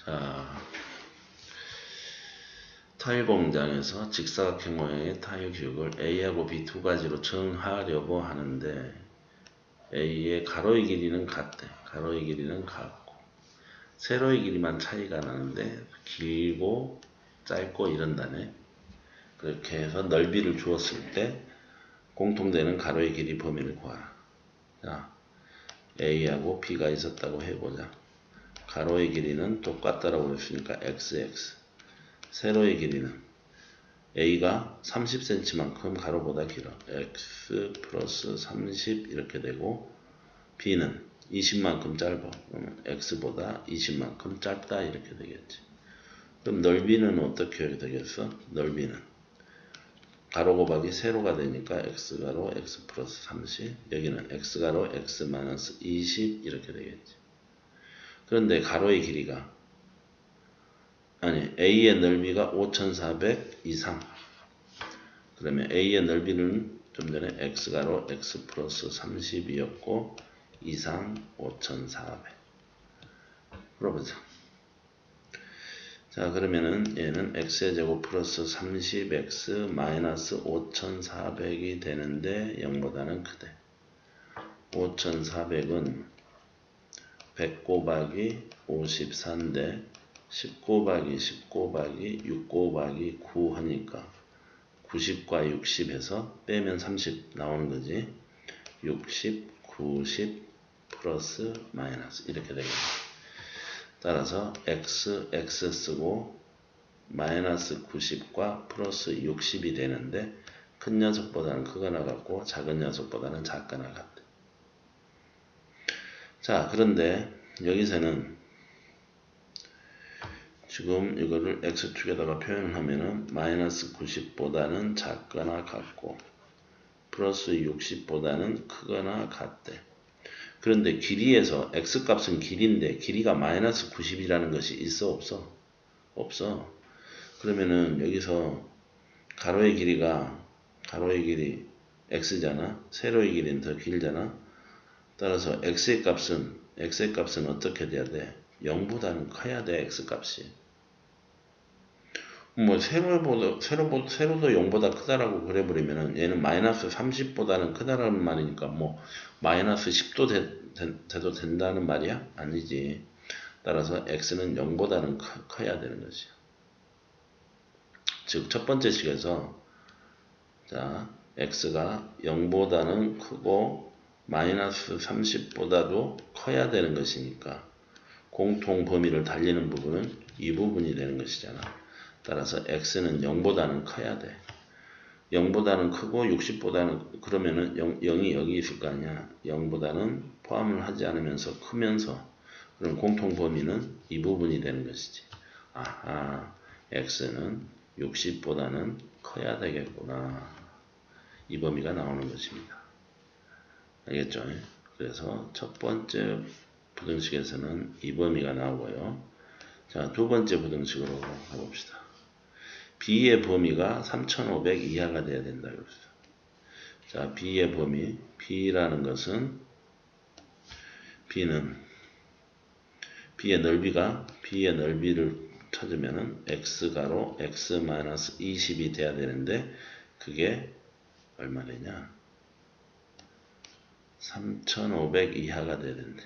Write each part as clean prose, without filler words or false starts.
자, 타일 공장에서 직사각형 모양의 타일 규격을 A하고 B 두 가지로 정하려고 하는데 A의 가로의 길이는 같대. 가로의 길이는 같고 세로의 길이만 차이가 나는데 길고 짧고 이런다네. 그렇게 해서 넓이를 주었을 때 공통되는 가로의 길이 범위를 구하라. 자, A하고 B가 있었다고 해보자. 가로의 길이는 똑같다라고 했으니까 XX. 세로의 길이는 A가 30cm만큼 가로보다 길어. X 플러스 30 이렇게 되고 B는 20만큼 짧아. 그러면 X보다 20만큼 짧다 이렇게 되겠지. 그럼 넓이는 어떻게 되겠어? 넓이는 가로 곱하기 세로가 되니까 X가로 X 플러스 30 여기는 X가로 X 마이너스 20 이렇게 되겠지. 그런데 가로의 길이가 A의 넓이가 5400 이상. 그러면 A의 넓이는 좀 전에 X가로 X 플러스 30이었고 이상 5400. 풀어보자. 자, 그러면은 얘는 X의 제곱 플러스 30X 마이너스 5400이 되는데 0보다는 크대. 5400은 100 곱하기 54인데 10 곱하기 10 곱하기 6 곱하기 9 하니까 90과 60에서 빼면 30 나오는 거지. 60, 90 플러스 마이너스 이렇게 되겠네. 따라서 x 쓰고 마이너스 90과 플러스 60이 되는데 큰 녀석보다는 크거나 같고 작은 녀석보다는 작거나 같대. 자, 그런데 여기서는 지금 이거를 x축에다가 표현을 하면은 마이너스 90보다는 작거나 같고 플러스 60보다는 크거나 같대. 그런데 길이에서 x값은 길인데 길이가 마이너스 90이라는 것이 있어 없어? 없어. 그러면은 여기서 가로의 길이 x잖아. 세로의 길이는 더 길잖아. 따라서 x의 값은 어떻게 돼야 돼? 0보다는 커야 돼. x값이. 뭐 세로도 0보다 크다라고 그래버리면은 얘는 마이너스 30보다는 크다라는 말이니까 뭐 마이너스 10도 돼도 된다는 말이야? 아니지. 따라서 x는 0보다는 커야 되는 것이야. 즉 첫 번째 식에서 자 x가 0보다는 크고 마이너스 30보다도 커야 되는 것이니까 공통 범위를 달리는 부분은 이 부분이 되는 것이잖아. 따라서 x는 0보다는 커야 돼. 0보다는 크고 60보다는 그러면은 0이 여기 있을 거 아니야. 0보다는 포함을 하지 않으면서 크면서 그럼 공통 범위는 이 부분이 되는 것이지. 아하, x는 60보다는 커야 되겠구나. 이 범위가 나오는 것입니다. 알겠죠? 그래서 첫 번째 부등식에서는 이 범위가 나오고요. 자, 두 번째 부등식으로 가봅시다. B의 범위가 3500 이하가 돼야 된다. 자, B의 범위, B라는 것은 B의 넓이를 찾으면은 X가로 X-20이 돼야 되는데 그게 얼마 되냐? 3500 이하가 돼야 된대.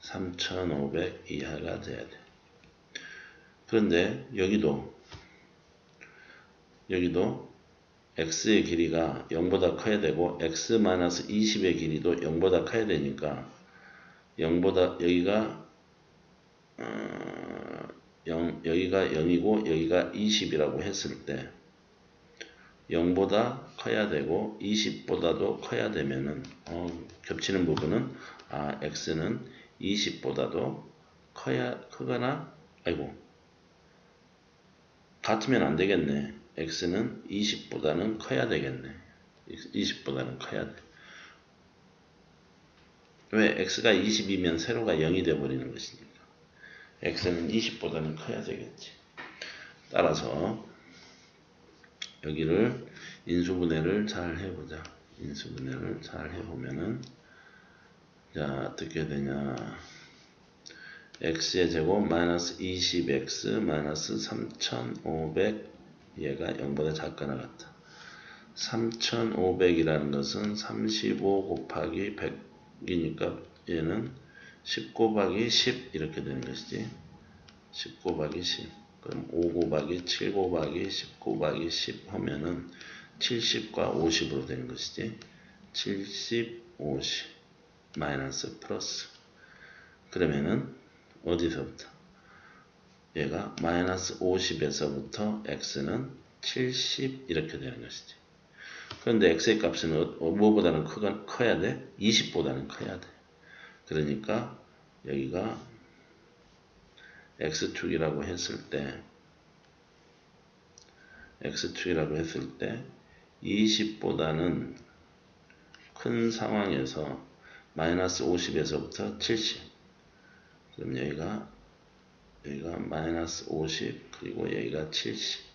3500 이하가 돼야 돼. 그런데 여기도 x의 길이가 0보다 커야 되고 x-20의 길이도 0보다 커야 되니까 0보다 여기가 0이고 여기가 20이라고 했을 때 0보다 커야 되고 20보다도 커야 되면은 겹치는 부분은 x는 20보다도 크거나 같으면 안 되겠네. x는 20보다는 커야 되겠네. 20보다는 커야 돼. 왜? x가 20이면 세로가 0이 되어버리는 것이니까. x는 20보다는 커야 되겠지. 따라서 여기를 인수분해를 잘 해보자. 인수분해를 잘 해보면은 자 어떻게 되냐. x의 제곱 마이너스 20x 마이너스 3500 얘가 0보다 작거나 같다. 3500이라는 것은 35 곱하기 100이니까 얘는 10 곱하기 10 이렇게 되는 것이지. 10 곱하기 10. 그럼 5 곱하기 7 곱하기 10 곱하기 10 하면은 70과 50으로 되는 것이지. 70, 50 마이너스 플러스. 그러면은 어디서부터? 얘가 마이너스 50에서부터 x는 70 이렇게 되는 것이지. 그런데 x의 값은 뭐보다는 커야 돼? 20보다는 커야 돼. 그러니까 여기가 x축이라고 했을 때 20보다는 큰 상황에서 마이너스 50에서부터 70. 그럼 여기가 마이너스 50 그리고 여기가 70.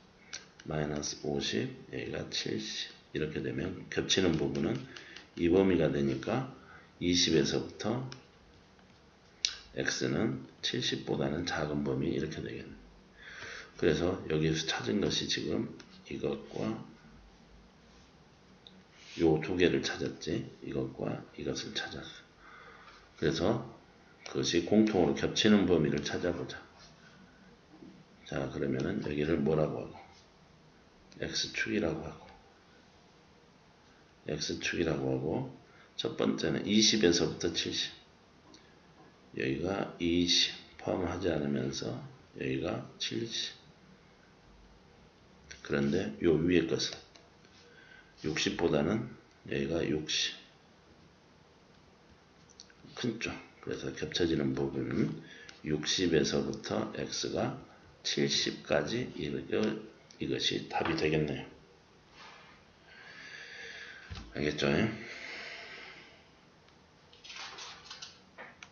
마이너스 50 여기가 70 이렇게 되면 겹치는 부분은 이 범위가 되니까 20에서부터 x는 70보다는 작은 범위 이렇게 되겠네. 그래서 여기서 찾은 것이 지금 이것과 요 두 개를 찾았지. 이것과 이것을 찾았어. 그래서 그것이 공통으로 겹치는 범위를 찾아보자. 자, 그러면은 여기를 뭐라고 하고? x축이라고 하고 첫 번째는 20에서부터 70. 여기가 20 포함하지 않으면서 여기가 70. 그런데 요 위에 것은 60보다는 여기가 60. 큰 쪽. 그래서 겹쳐지는 부분은 60에서부터 x가 70까지 이것이 답이 되겠네요. 알겠죠?